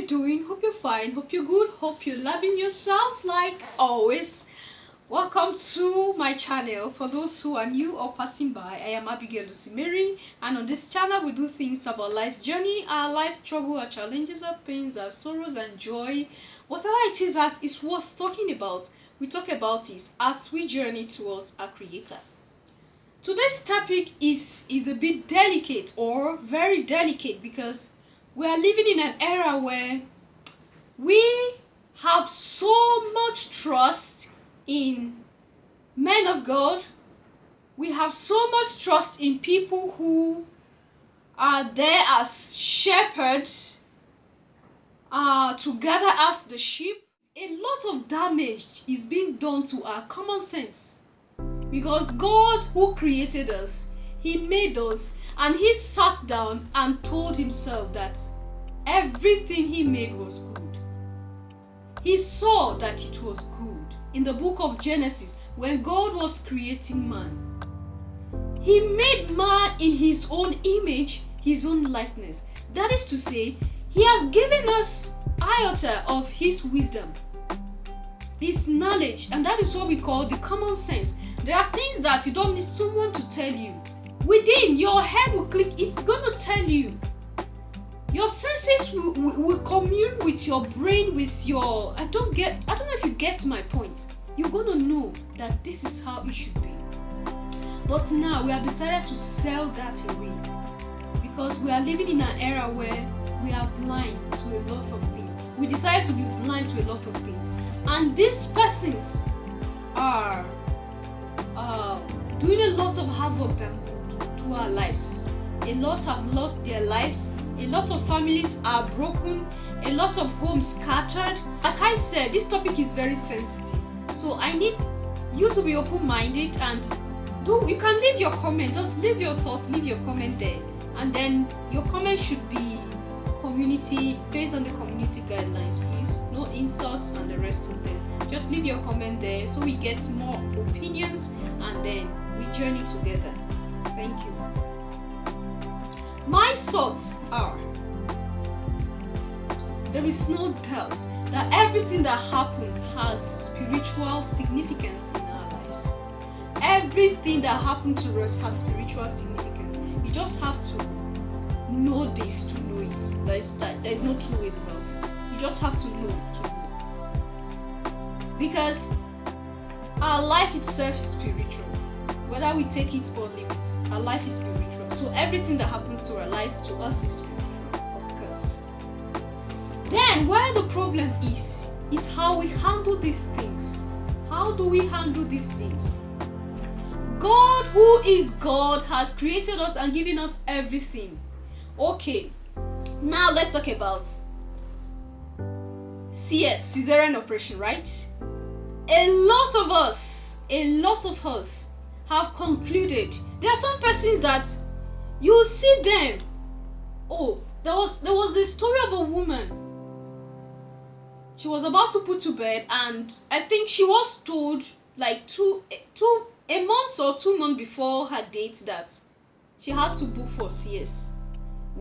you doing? Hope you're fine. Hope you're good. Hope you're loving yourself like always. Welcome to my channel. For those who are new or passing by, I am Abigail Lucy Mary, and on this channel we do things about life's journey, our life struggle, our challenges, our pains, our sorrows and joy. Whatever it is that is worth talking about, we talk about it as we journey towards our Creator. Today's topic is a bit delicate, or very delicate, because we are living in an era where we have so much trust in men of God. We have so much trust in people who are there as shepherds, to gather us the sheep. A lot of damage is being done to our common sense, because God, who created us, He made us, and He sat down and told Himself that everything He made was good. He saw that it was good. In the book of Genesis, when God was creating man, He made man in His own image, His own likeness. That is to say, He has given us iota of His wisdom, His knowledge, and that is what we call the common sense. There are things that you don't need someone to tell you. Within your head will click, it's going to tell you. Your senses will commune with your brain, with your... I don't know if you get my point. You're going to know that this is how it should be. But now we have decided to sell that away, because we are living in an era where we are blind to a lot of things. We decided to be blind to a lot of things. And these persons are doing a lot of havoc and good to our lives. A lot have lost their lives. A lot of families are broken. A lot of homes scattered. Like I said, this topic is very sensitive. So I need you to be open-minded, and you can leave your comment. Just leave your thoughts, leave your comment there. And then your comment should be community, based on the community guidelines, please. No insults and the rest of them. Just leave your comment there so we get more opinions, and then we journey together. Thank you. My thoughts are, there is no doubt that everything that happened has spiritual significance in our lives. Everything that happened to us has spiritual significance. You just have to know this to know it. There is no two ways about it. You just have to know to know. Because our life itself is spiritual. Whether we take it or leave it, our life is spiritual. So everything that happens to our life, to us, is spiritual, of course. Then where the problem is how we handle these things. How do we handle these things? God, who is God, has created us and given us everything. Okay, now let's talk about CS, cesarean operation, right? A lot of us have concluded. There are some persons that you see them. Oh, there was a story of a woman. She was about to put to bed, and I think she was told like a month or 2 months before her date that she had to book for CS.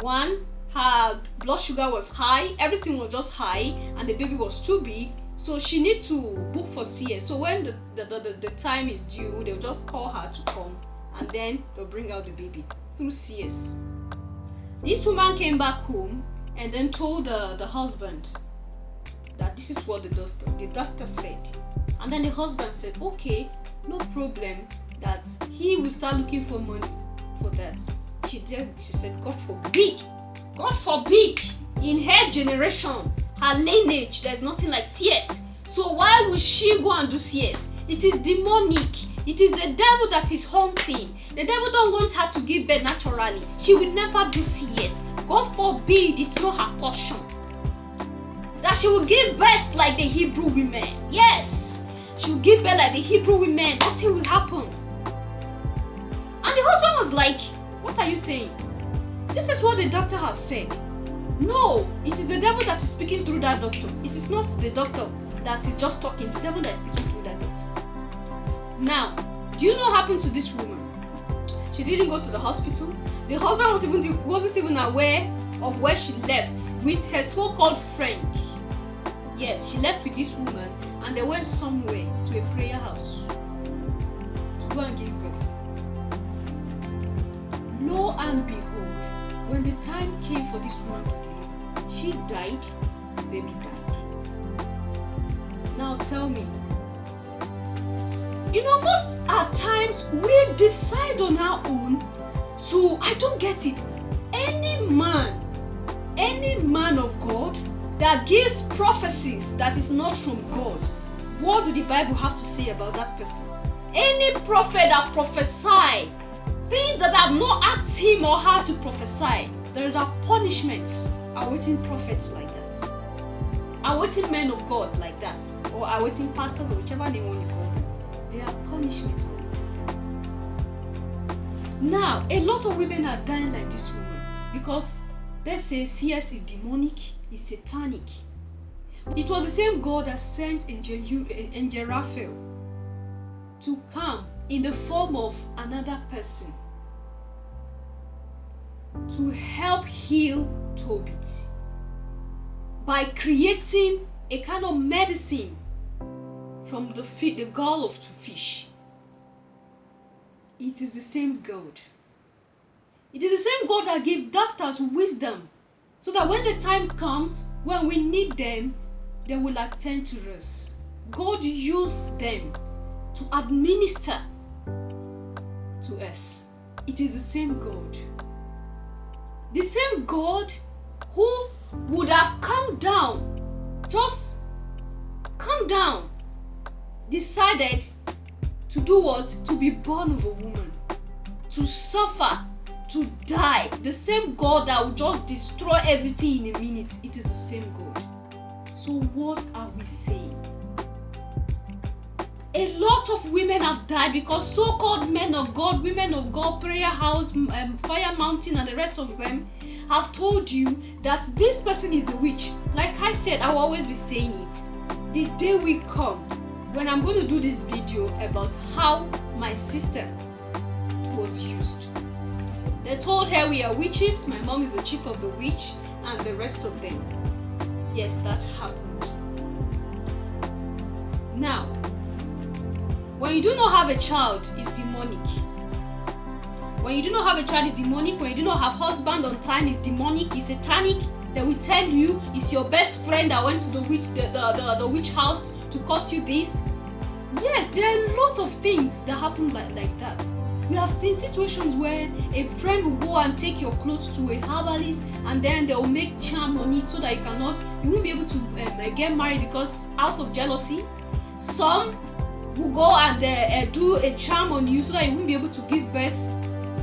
One, her blood sugar was high, everything was just high, and the baby was too big, so she needs to book for CS. So when the time is due, they'll just call her to come, and then they'll bring out the baby through CS. This woman came back home and then told the husband that this is what the doctor said. And then the husband said, okay, no problem, that he will start looking for money for that. She said, God forbid, in her generation, her lineage, there's nothing like CS. So why would she go and do CS? It is demonic. It is the devil that is haunting. The devil don't want her to give birth naturally. She will never do CS. God forbid, it's not her portion. That she will give birth like the Hebrew women. Yes, she will give birth like the Hebrew women. Nothing will happen. And the husband was like, what are you saying? This is what the doctor has said. No, it is the devil that is speaking through that doctor. It is not the doctor that is just talking. It's the devil that is speaking through that doctor. Now, do you know what happened to this woman? She didn't go to the hospital. The husband wasn't even aware of where she left with her so-called friend. Yes, she left with this woman and they went somewhere to a prayer house to go and give birth. Lo and behold, when the time came for this woman to deliver, she died, the baby died. Now tell me, most at times we decide on our own to, I don't get it, any man of God that gives prophecies that is not from God, what do the Bible have to say about that person? Any prophet that prophesy things that have not asked him or her to prophesy, there are punishments awaiting prophets like that, awaiting men of God like that, or awaiting pastors, or whichever name you want to call them. There are punishments awaiting them. Now, a lot of women are dying like this woman because they say CS is demonic, is satanic. It was the same God that sent Angel Raphael to come in the form of another person to help heal Tobit by creating a kind of medicine from the gall of the fish. It is the same God. It is the same God that gave doctors wisdom so that when the time comes, when we need them, they will attend to us. God used them to administer to us. It is the same God. The same God who would have come down, just come down, decided to do what? To be born of a woman, to suffer, to die. The same God that will just destroy everything in a minute. It is the same God. So what are we saying? A lot of women have died because so-called men of God, women of God, prayer house, fire mountain, and the rest of them have told you that this person is the witch. Like I said, I will always be saying it. The day will come when I'm going to do this video about how my sister was used. They told her we are witches, my mom is the chief of the witch, and the rest of them. Yes, that happened. Now, when you do not have a child, it's demonic. When you do not have a child, it's demonic. When you do not have husband on time, it's demonic, it's satanic. They will tell you it's your best friend that went to the witch house to cause you this. Yes, there are a lot of things that happen like that. We have seen situations where a friend will go and take your clothes to a herbalist and then they will make charm on it so that you won't be able to get married because out of jealousy. Some will go and do a charm on you so that you won't be able to give birth.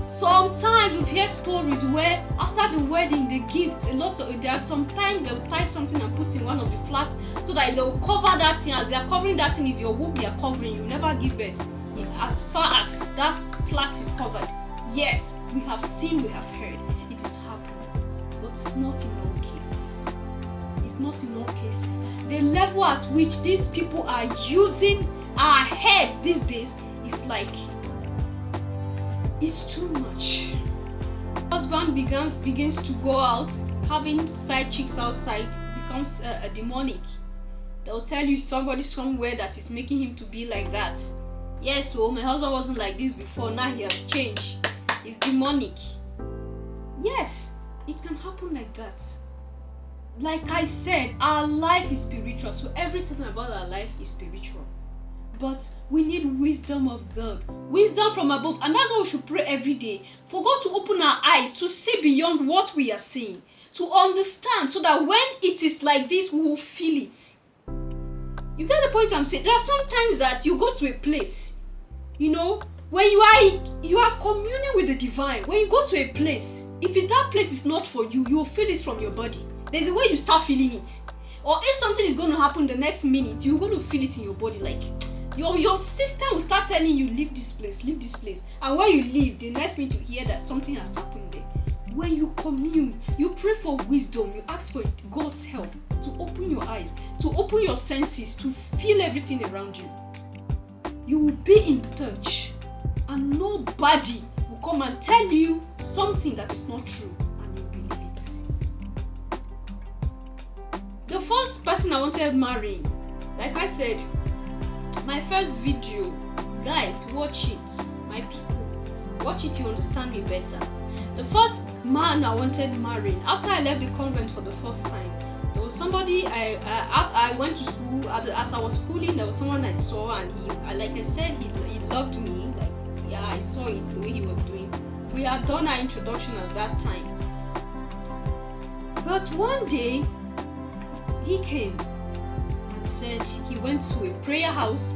Sometimes we've heard stories where after the wedding they gift there are sometimes they'll tie something and put in one of the flags so that they'll cover that thing. As they are covering that thing, is your womb they are covering, you never give birth. As far as that flag is covered. Yes, we have seen, we have heard. It is happening. But it's not in all cases. It's not in all cases. The level at which these people are using our heads these days is like, it's too much. Husband begins to go out, having side chicks outside, becomes a demonic. They'll tell you somebody somewhere that is making him to be like that. Yes, well, my husband wasn't like this before, now he has changed. It's demonic. Yes, it can happen like that. Like I said, our life is spiritual, so everything about our life is spiritual. But we need wisdom of God, wisdom from above, and that's why we should pray every day for God to open our eyes to see beyond what we are seeing, to understand, so that when it is like this, we will feel it. You get the point I'm saying? There are sometimes that you go to a place, when you are communing with the divine. When you go to a place, if that place is not for you, you will feel it from your body. There's a way you start feeling it. Or if something is going to happen the next minute, you're going to feel it in your body. Like your system will start telling you, leave this place, leave this place. And when you leave, the next minute you hear that something has happened there. When you commune, you pray for wisdom, you ask for God's help to open your eyes, to open your senses, to feel everything around you. You will be in touch, and nobody will come and tell you something that is not true, and you believe it. The first person I wanted marrying, like I said, my first video, guys, watch it, my people, watch it, you understand me better. The first man I wanted marrying after I left the convent for the first time, there was somebody I went to school. As I was schooling, there was someone I saw, and he, like I said, he loved me. Like, yeah, I saw it the way he was doing. We had done our introduction at that time, but one day he came and said he went to a prayer house